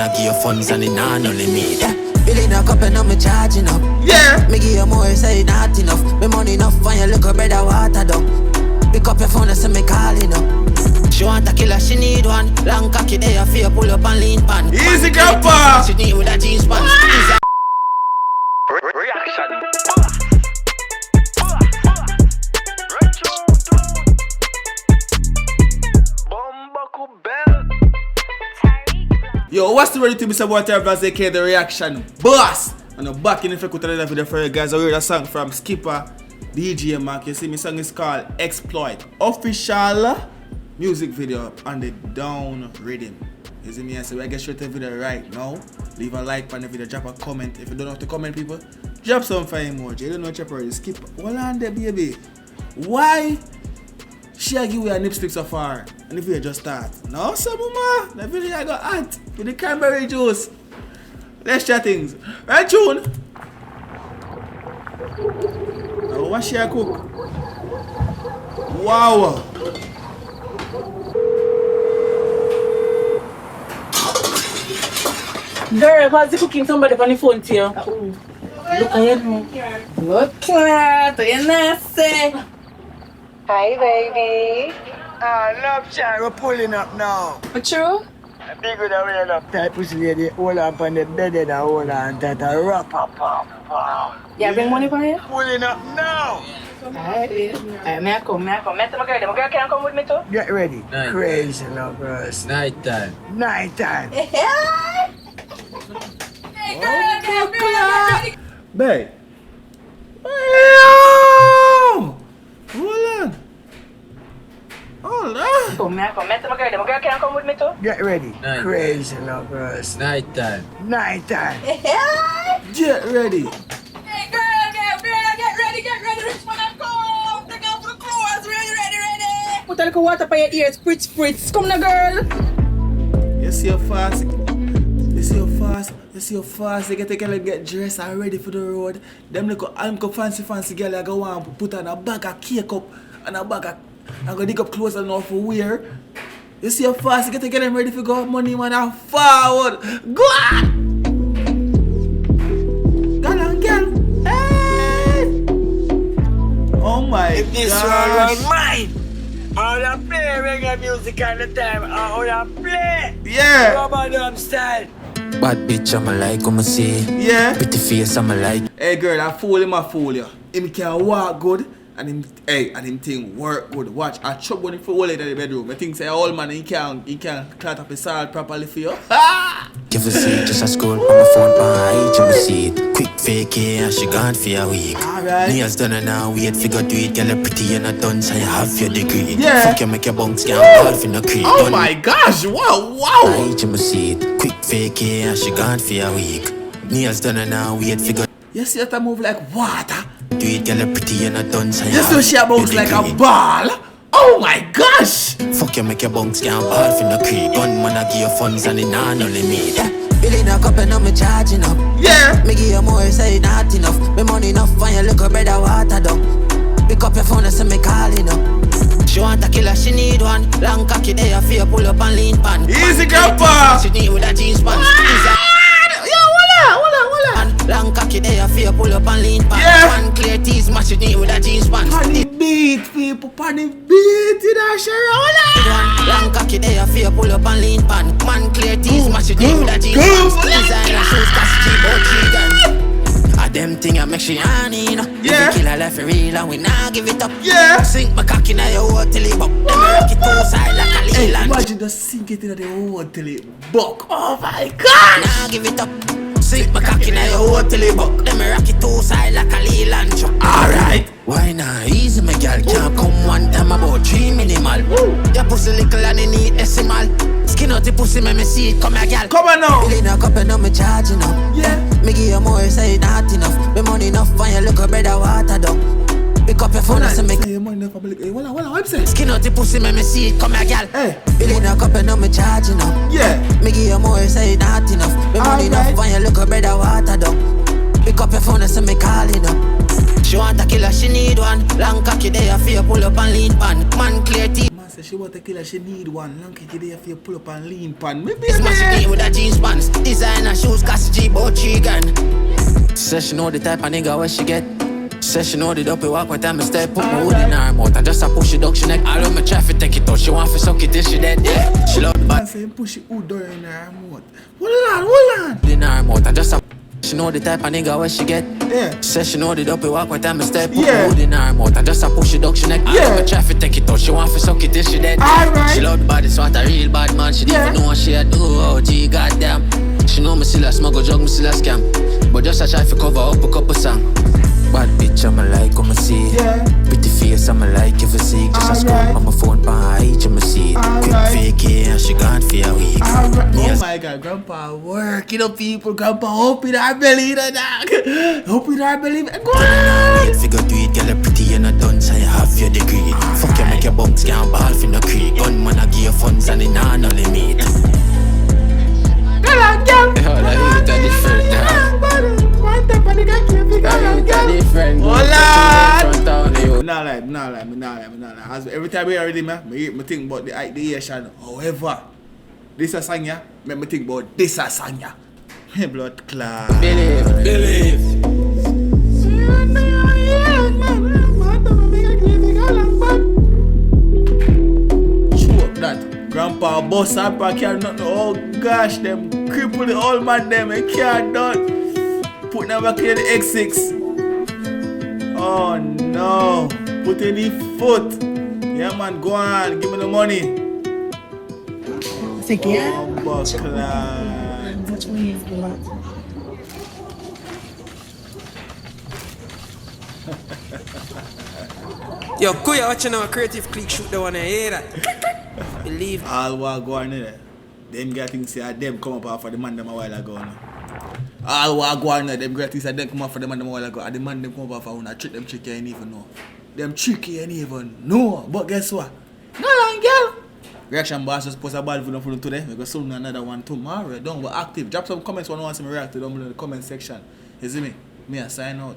I give you funds and it not no limit. Yeah, billing a cup and now me charging up. Yeah. Me give you more, say not enough. Me money enough and your little brother water down. Pick up your phone and say me calling up. She want a killer, she need one. Long cocky there, fear pull up and lean pan. Easy, grandpa. She need with a jeans pants. Reaction. Yo, what's the ready to be about TyrekeReacts, the reaction boss? And I'm back in the with another video for you guys. I heard a song from Skippa, DJ Mark. You see, my song is called Exploit. Official music video on the down rhythm. You see me? I say, we get straight to the video right now. Leave a like on the video, drop a comment. If you don't know how to comment, people, drop some fire emoji. You don't know what you're already skip. Hold on there, baby. Why? She give you a nipstick so far, and the video just start. No, so mama, the video I got hot with the cranberry juice. Let's chat things. Right, June? Now, what she cook? Wow. Girl, what's the cooking somebody on the phone to you? Look at you. Look at you, nasty. Hi, baby. Love child, we're pulling up now. What true? I big with a real up type pussy lady, hold up on the bed and hold on that a rap up. Yeah, bring money for you? Pulling up now. Alright, may I come? My girl can come with me too? Get ready. Night. Crazy lovers. Night time. Night time. Hey, girl, Babe. Hold on. Hold on. Come, my girl can come with me too? Get ready. Night. Crazy lovers. Night time. Night time. Get ready. Hey, girl, get ready. Rich man, come. Take off the clothes. Ready. Put a little water for your ears. Spritz. Come now, girl. You see how fast? You see how fast they get dressed and ready for the road. Them little fancy girl I go on put on a bag of cake up and a bag of and go dig up clothes and all for wear. You see how fast you get them ready for go money man and forward. Go on! Girl and girl. Hey! Oh my If this gosh. was mine, all I play reggae music all the time. All I play. Yeah. Rubber dub style. Bad bitch, I'ma like, I'ma see. Yeah. Pretty face, I'ma like. Hey girl, I fool him, I fool you. Him can walk good and him thing work good. Watch, I chop when him for all in the bedroom. I think say old man he can clat up his salt properly for you. Give a seat, just a scroll on my phone, behind you see it. Quick fake and she gone for a week. Alright. Nails done and now wait figure do it. Girl, you pretty and not done, so you have your degree. Yeah. Fuck you, make your bunks get hard for no creep. Oh my gosh, wow. Behind you see it. Quick fake and she gone for a week. Nails done and now wait figure You see that move like water. do it. Girl, you pretty and not done, so you You see have she bounce your like a degree. ball. Oh my gosh. Fuck you, make your bunks get hard for no creep. Gunman, I give you funds and it not no limit. Yeah, billing a cup and now me charging up. Yeah. Me give you more, say not enough. Me money enough and your little brother water down. Pick up your phone and say me calling up. She want a killer, she need one. Long cocky there, fear pull up and lean pan. Easy, grandpa. She need with a jeans pants. Long cocky there, fear pull up and lean pan. Yeah. One clear teeth, mash it with a jeans pants. On the beat, people, on the beat in a Sharola. Long cocky there, fear pull up and lean pan. Man clear teeth, mash it with a jeans pants. Designer shoes, cast keyboard, chicken. A them thing I make she honey, you know. Yeah. If we kill her life for real and we nah give it up. Yeah. Sink my cock in your hole till it buck. Then me rock it two side like a Hey, leland. imagine just sink it in the hole till it buck. Oh my gosh. Nah give it up. Sink my cock in your hole till it buck. Then me rock it two side like a leland. Alright. Why not easy, my girl? Can't come one time about 3 minimal. Your pussy little and it need decimal. Skin out the pussy, make me see it. Come here, girl. Come on now. Billing a cup and now me charging up. Yeah. Me give you more, say not enough. Me money enough and your little brother water down. Pick up your phone and say me Say your money enough, public. Hey, what I'm saying? skin out the pussy, make me see it. Come here, girl. Hey. Billing a cup and now me charging up. Yeah. Me give you more, say not enough. Me money enough and your little brother water down. Pick up your phone and say me calling up. She want a killer, she need one. Long cocky there, fear pull up and lean pan. Man clear teeth. Man say Say she want to kill her, she need one. Long kick there if you pull up and lean pan. Me Smash it in with the jeans pants, designer shoes, cast G, bout chicken. Says she know the type of nigga where she get. Says she know the dopey walk with time and step. Put my hood in her mouth and just a push it up she neck. All of my traffic take it out, she want to suck it till she dead. Yeah, she love the man bad say push it hood down in her mouth. Hold on. in her mouth and just a. She know the type of nigga where she get. Yeah. Says she know the dopey walk with time and step. Put Yeah. my hood in her mouth and just a push it up she neck. All Yeah. of my traffic take it out, she want to suck it till she dead. Alright. She love the body, so what a real bad man. She Yeah. didn't even know what she a do. Oh gee, goddamn. She know me still a smuggle drug, me still a scam. But just a try to cover up a couple song. Bad bitch, I'ma like, I'ma see. Yeah. Pretty face, I'ma like if I see. Just a scroll Alright. on my phone, pan each, I'ma see. Quick Alright. fake, yeah, she gone for a week. Alright. Oh Yes. my God, Grandpa working up people. Grandpa hope in our belly, the dog. Hope in our belly. Go on. Wait, figure do it, girl, pretty and a done, so you have your degree. Fuck you, make your bumps, can't ball from the creek. Gunman, I give you funds and it nah no limit. Go on, girl. Oh, like, you different, Nah. As every time we already me think about the ideation. However, this a song ya, make me think about this a song ya. Blood clot. Believe. Choke that. Grandpa boss up and can't nothing. Oh gosh, them cripple the old man them and can't done. Put them back in the X6. Oh no. Put in the foot. Yeah man, go on, give me the money. Say, yeah. Oh, buckland. Which one is the Yo, Kuya watching our creative click shoot the one I hear that. Believe. All what go on there. Them guys think say them come up after the man them a while ago. No? All what go on there, them guys think say them come up for the man them a while ago. And the man them come up after una trick them tricky ain't even know. Them tricky ain't even know. But guess what? No long girl. Reaction boss just post a bad video for them today. We go soon another one tomorrow. Don't go active. Drop some comments when you want to see me react to them in the comment section. You see me? Me a sign out.